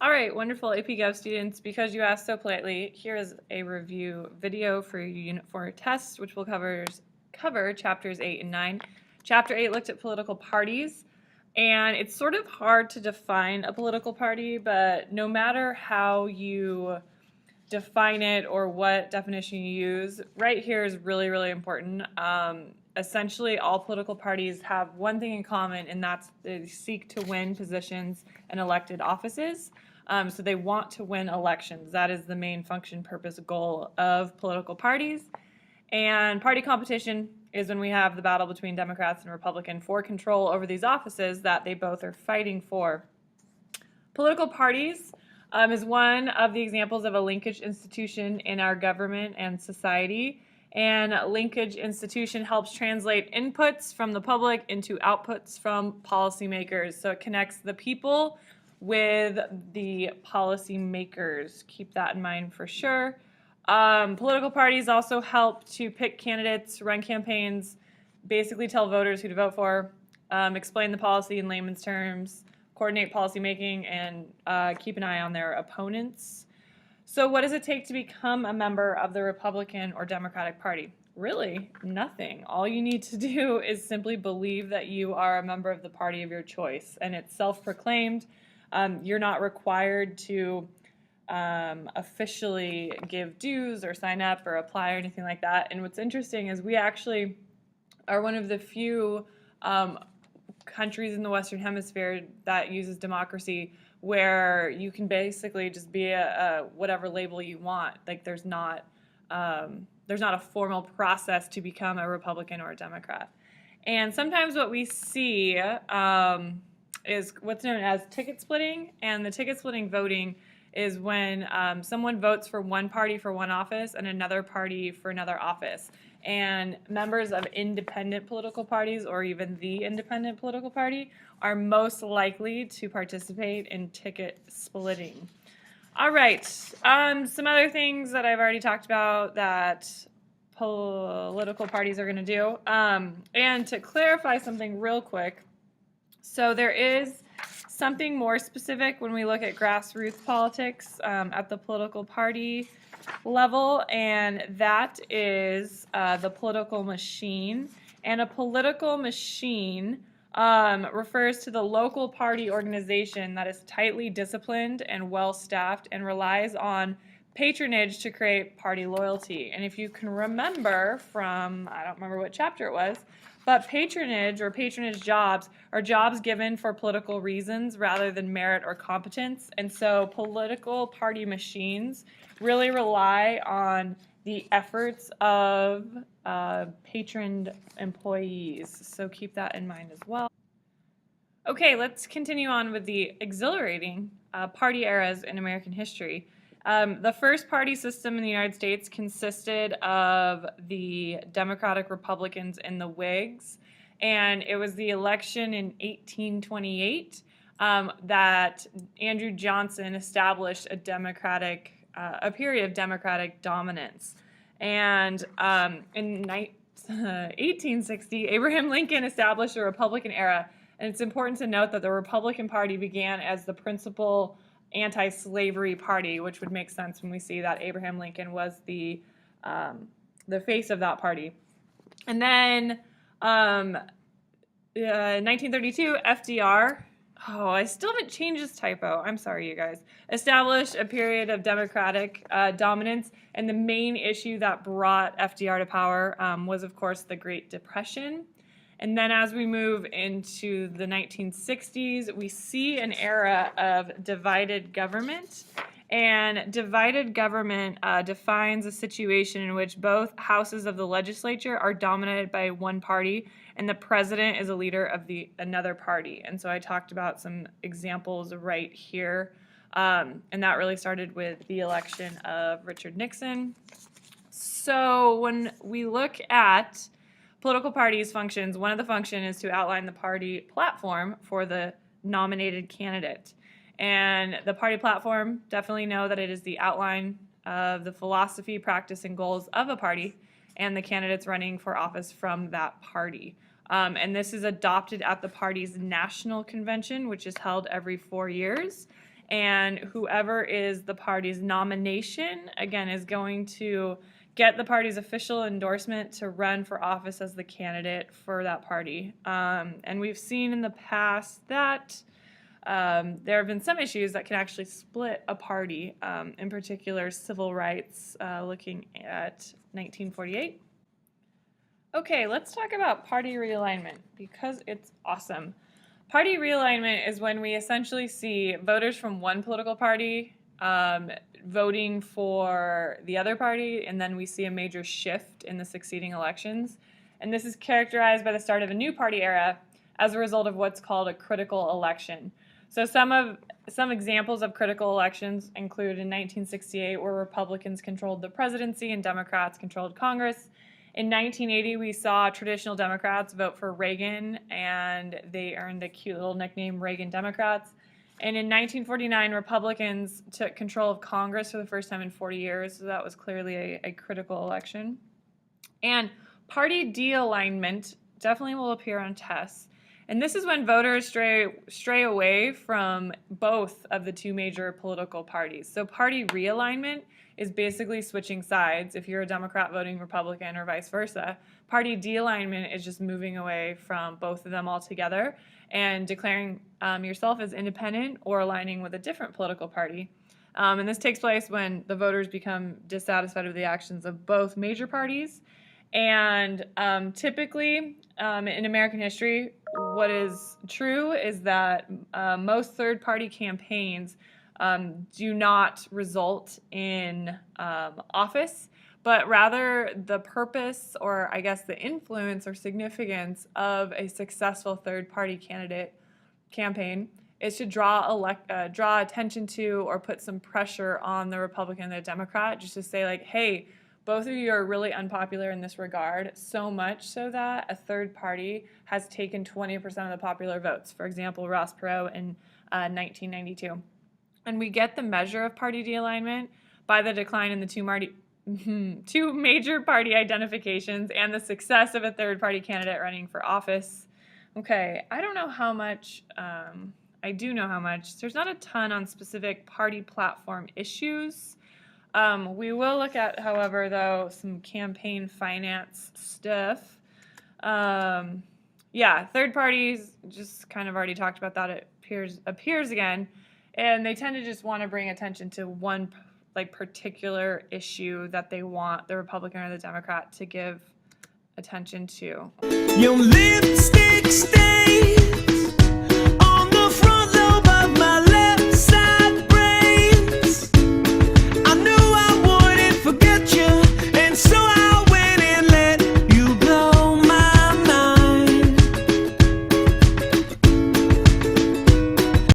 All right, wonderful AP Gov students. Because you asked so politely, here is a review video for your Unit 4 test, which will cover chapters 8 and 9. Chapter 8 looked at political parties, and it's sort of hard to define a political party, but no matter how you define it or what definition you use, right here is really, really important. Essentially, all political parties have one thing in common, and that's they seek to win positions and elected offices. So they want to win elections. That is the main function, purpose, goal of political parties. And party competition is when we have the battle between Democrats and Republicans for control over these offices that they both are fighting for. Political parties is one of the examples of a linkage institution in our government and society. And linkage institution helps translate inputs from the public into outputs from policymakers. So it connects the people with the policymakers. Keep that in mind for sure. Political parties also help to pick candidates, run campaigns, basically tell voters who to vote for, explain the policy in layman's terms, coordinate policymaking, and keep an eye on their opponents. So what does it take to become a member of the Republican or Democratic Party? Really, nothing. All you need to do is simply believe that you are a member of the party of your choice, and it's self-proclaimed. You're not required to officially give dues or sign up or apply or anything like that. And what's interesting is we actually are one of the few countries in the Western Hemisphere that uses democracy where you can basically just be a whatever label you want. Like there's not a formal process to become a Republican or a Democrat. And sometimes what we see is what's known as ticket splitting, and the ticket splitting voting is when someone votes for one party for one office and another party for another office. And members of independent political parties or even the independent political party are most likely to participate in ticket splitting. All right, some other things that I've already talked about that political parties are going to do. And to clarify something real quick, so there is something more specific when we look at grassroots politics at the political party level, and that is the political machine. And a political machine refers to the local party organization that is tightly disciplined and well-staffed and relies on patronage to create party loyalty. And if you can remember from, I don't remember what chapter it was, but patronage or patronage jobs are jobs given for political reasons rather than merit or competence. And so political party machines really rely on the efforts of patroned employees. So keep that in mind as well. Okay, let's continue on with the exhilarating party eras in American history. The first party system in the United States consisted of the Democratic Republicans and the Whigs, and it was the election in 1828 that Andrew Johnson established a period of Democratic dominance. And in 1860, Abraham Lincoln established a Republican era, and it's important to note that the Republican Party began as the principal anti-slavery party, which would make sense when we see that Abraham Lincoln was the face of that party. And then 1932, FDR, I still haven't changed this typo, I'm sorry you guys, established a period of Democratic dominance, and the main issue that brought FDR to power was, of course, the Great Depression. And then as we move into the 1960s, we see an era of divided government. And divided government defines a situation in which both houses of the legislature are dominated by one party, and the president is a leader of another party. And so I talked about some examples right here. And that really started with the election of Richard Nixon. So when we look at political parties' functions, one of the functions is to outline the party platform for the nominated candidate. And the party platform, definitely know that it is the outline of the philosophy, practice, and goals of a party and the candidates running for office from that party. And this is adopted at the party's national convention, which is held every 4 years. and whoever is the party's nomination, again, is going to get the party's official endorsement to run for office as the candidate for that party. And we've seen in the past that there have been some issues that can actually split a party, in particular civil rights, looking at 1948. Okay, let's talk about party realignment because it's awesome. Party realignment is when we essentially see voters from one political party voting for the other party, and then we see a major shift in the succeeding elections. And this is characterized by the start of a new party era as a result of what's called a critical election. So some examples of critical elections include in 1968, where Republicans controlled the presidency and Democrats controlled Congress. In 1980, we saw traditional Democrats vote for Reagan, and they earned a cute little nickname, Reagan Democrats. And in 1949, Republicans took control of Congress for the first time in 40 years, so that was clearly a critical election. And party de-alignment definitely will appear on tests. And this is when voters stray away from both of the two major political parties. So party realignment is basically switching sides if you're a Democrat voting Republican or vice versa. Party de-alignment is just moving away from both of them altogether and declaring yourself as independent or aligning with a different political party. And this takes place when the voters become dissatisfied with the actions of both major parties. And typically, in American history, what is true is that most third-party campaigns do not result in office, but rather the purpose, or I guess the influence or significance of a successful third-party candidate campaign is to draw attention to or put some pressure on the Republican and the Democrat, just to say like, hey, both of you are really unpopular in this regard, so much so that a third party has taken 20% of the popular votes. For example, Ross Perot in 1992. And we get the measure of party de-alignment by the decline in the two major party identifications and the success of a third party candidate running for office. Okay, I don't know how much, I do know how much. There's not a ton on specific party platform issues. We will look at, however, though, some campaign finance stuff. Yeah, third parties, just kind of already talked about that. It appears again, and they tend to just want to bring attention to one particular issue that they want the Republican or the Democrat to give attention to. Your lipstick stains